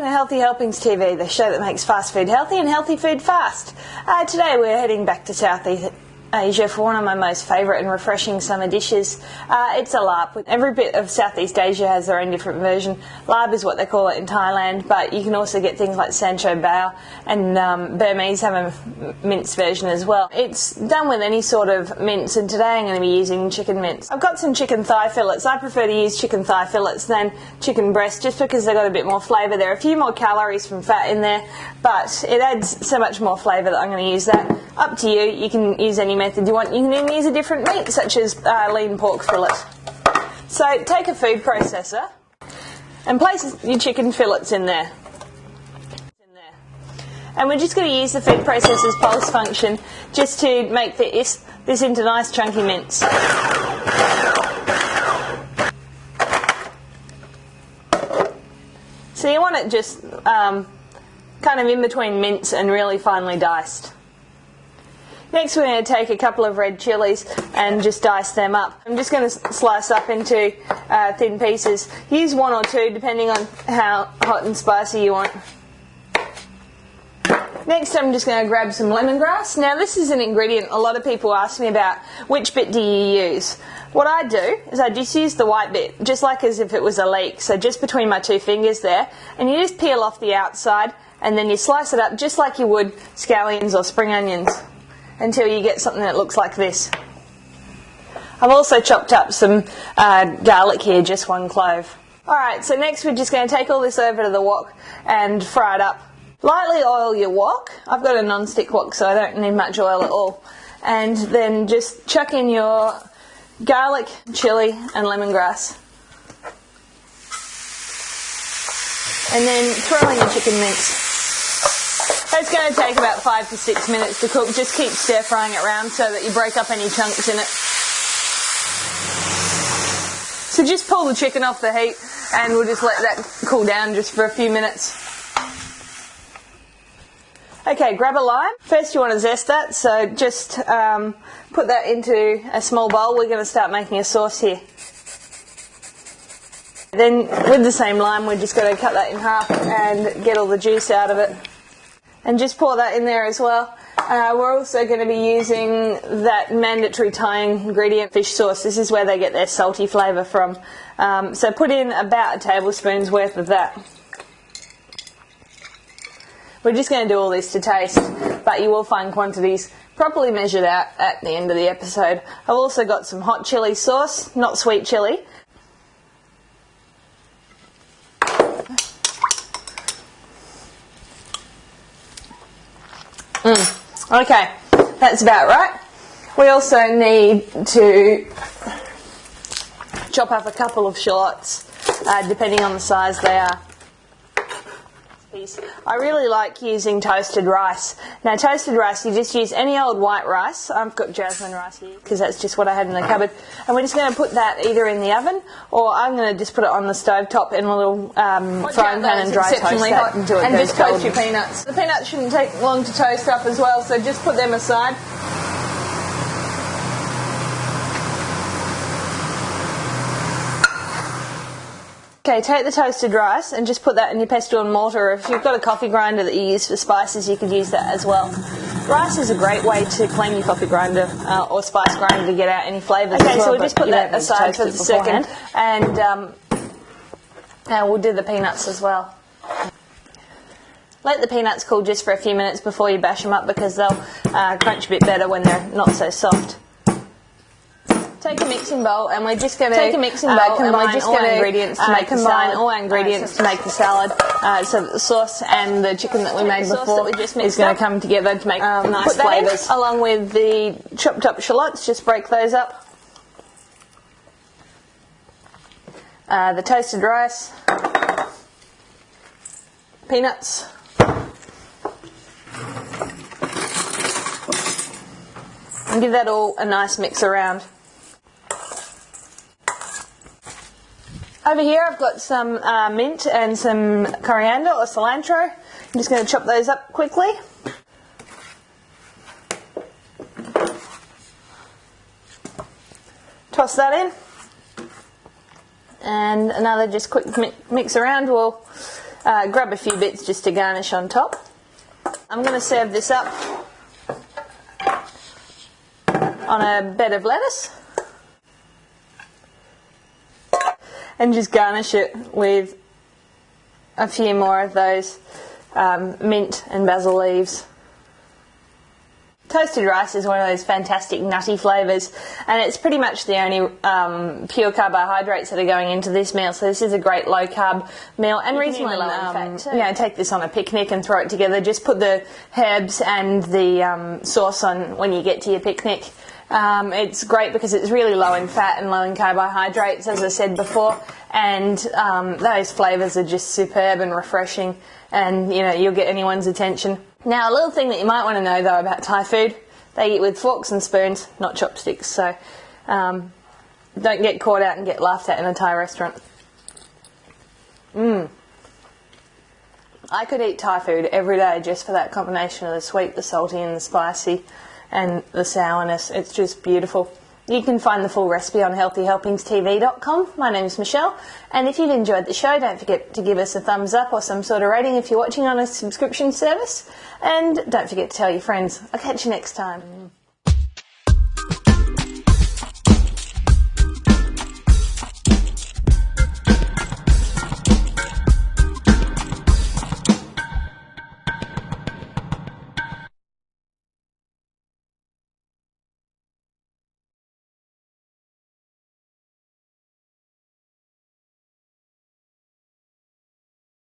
welcome to Healthy Helpings TV, the show that makes fast food healthy and healthy food fast. Today we're heading back to Southeast Asia for one of my most favourite and refreshing summer dishes. It's a larb. Every bit of Southeast Asia has their own different version. Larb is what they call it in Thailand, but you can also get things like sancho bao, and Burmese have a minced version as well. It's done with any sort of mince, and today I'm going to be using chicken mince. I've got some chicken thigh fillets. I prefer to use chicken thigh fillets than chicken breast just because they've got a bit more flavour. There are a few more calories from fat in there, but it adds so much more flavour that I'm going to use that. Up to you. You can use any method you want. You can even use a different meat, such as lean pork fillet. So take a food processor and place your chicken fillets in there. And we're just going to use the food processor's pulse function just to make this into nice chunky mince. So you want it just kind of in between mince and really finely diced. Next we're going to take a couple of red chilies and just dice them up. I'm just going to slice up into thin pieces. Use one or two depending on how hot and spicy you want. Next I'm just going to grab some lemongrass. Now this is an ingredient a lot of people ask me about. Which bit do you use? What I do is I just use the white bit, just like as if it was a leek, so just between my two fingers there, and you just peel off the outside and then you slice it up just like you would scallions or spring onions, until you get something that looks like this. I've also chopped up some garlic here, just one clove. Alright, so next we're just going to take all this over to the wok and fry it up. Lightly oil your wok. I've got a non-stick wok, so I don't need much oil at all. And then just chuck in your garlic, chilli and lemongrass. And then throw in your chicken mince. It's going to take about 5 to 6 minutes to cook. Just keep stir frying it around so that you break up any chunks in it. So just pull the chicken off the heat and we'll just let that cool down just for a few minutes. Okay, grab a lime. First you want to zest that, so just put that into a small bowl. We're going to start making a sauce here. Then with the same lime we're just going to cut that in half and get all the juice out of it. And just pour that in there as well. We're also going to be using that mandatory Thai ingredient, fish sauce. This is where they get their salty flavour from. So put in about a tablespoon's worth of that. We're just going to do all this to taste, but you will find quantities properly measured out at the end of the episode. I've also got some hot chilli sauce, not sweet chilli. Okay, that's about right. We also need to chop up a couple of shallots, depending on the size they are. I really like using toasted rice. Now toasted rice, you just use any old white rice. I've got jasmine rice here because that's just what I had in the cupboard. And we're just going to put that either in the oven, or I'm going to just put it on the stove top in a little frying pan and dry toast that until it goes golden. And just toast your peanuts. The peanuts shouldn't take long to toast up as well, so just put them aside. Okay, take the toasted rice and just put that in your pestle and mortar. If you've got a coffee grinder that you use for spices, you could use that as well. Rice is a great way to clean your coffee grinder or spice grinder to get out any flavours as well. Okay, so we'll just put that aside for a second, and we'll do the peanuts as well. Let the peanuts cool just for a few minutes before you bash them up, because they'll crunch a bit better when they're not so soft. Take a mixing bowl and we're just going to combine all ingredients to make the salad. So the sauce and the chicken that we made before is going to come together to make nice flavours. Along with the chopped up shallots, just break those up. The toasted rice, peanuts, and give that all a nice mix around. Over here I've got some mint and some coriander or cilantro. I'm just going to chop those up quickly. Toss that in. And another just quick mix around will grab a few bits just to garnish on top. I'm going to serve this up on a bed of lettuce and just garnish it with a few more of those mint and basil leaves. Toasted rice is one of those fantastic nutty flavours, and it's pretty much the only pure carbohydrates that are going into this meal, so this is a great low carb meal and reasonably low in fat too. You know, take this on a picnic and throw it together. Just put the herbs and the sauce on when you get to your picnic. It's great because it's really low in fat and low in carbohydrates, as I said before, and those flavours are just superb and refreshing, and you know, you'll get anyone's attention. Now, a little thing that you might want to know though about Thai food, they eat with forks and spoons, not chopsticks, so don't get caught out and get laughed at in a Thai restaurant. I could eat Thai food every day just for that combination of the sweet, the salty and the spicy and the sourness. It's just beautiful. You can find the full recipe on healthyhelpingstv.com. My name's Michelle, and if you've enjoyed the show, don't forget to give us a thumbs up or some sort of rating if you're watching on a subscription service, and don't forget to tell your friends. I'll catch you next time.